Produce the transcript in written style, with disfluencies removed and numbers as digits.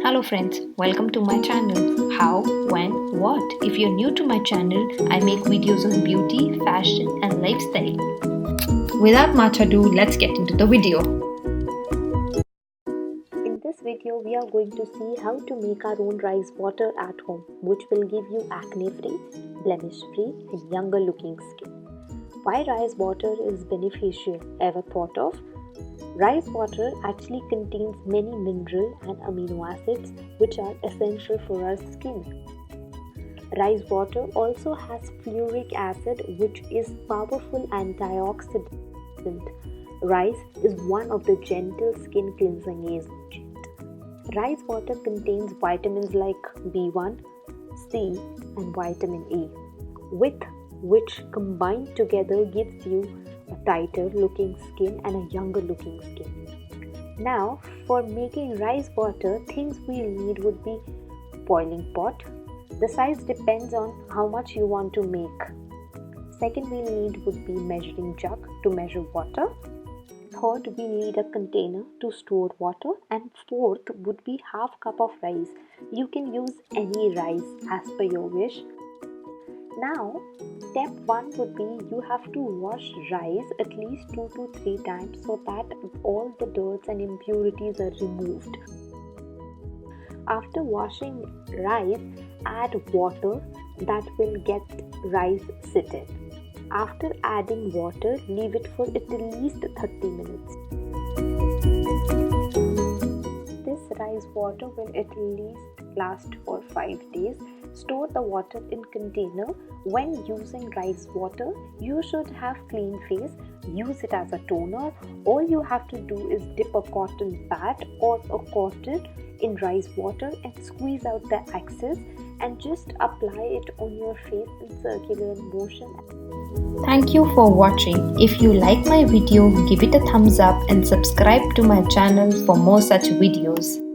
Hello friends, welcome to my channel. How, when, what? If you're new to my channel, I make videos on beauty, fashion and lifestyle. Without much ado, let's get into the video. In this video, we are going to see how to make our own rice water at home, which will give you acne-free, blemish-free and younger looking skin. Why rice water is beneficial? Ever thought of? Rice water actually contains many mineral and amino acids which are essential for our skin. Rice water also has fluoric acid, which is powerful antioxidant. Rice is one of the gentle skin cleansing agent. Rice water contains vitamins like B1, C and vitamin A, with which combined together gives you a tighter looking skin and a younger looking skin. Now, for making rice water, things we'll need would be boiling pot. The size depends on how much you want to make. Second we'll need would be measuring jug to measure water. Third, we need a container to store water, and fourth would be half cup of rice. You can use any rice as per your wish. Now, step 1 would be you have to wash rice at least 2 to 3 times so that all the dirts and impurities are removed. After washing rice, add water that will get rice seated. After adding water, leave it for at least 30 minutes. This rice water will at least last for 5 days. Store the water in container. When using rice water, you should have clean face. Use it as a toner. All you have to do is dip a cotton pad or a cotton in rice water and squeeze out the excess and just apply it on your face in circular motion. Thank you for watching. If you like my video, give it a thumbs up and subscribe to my channel for more such videos.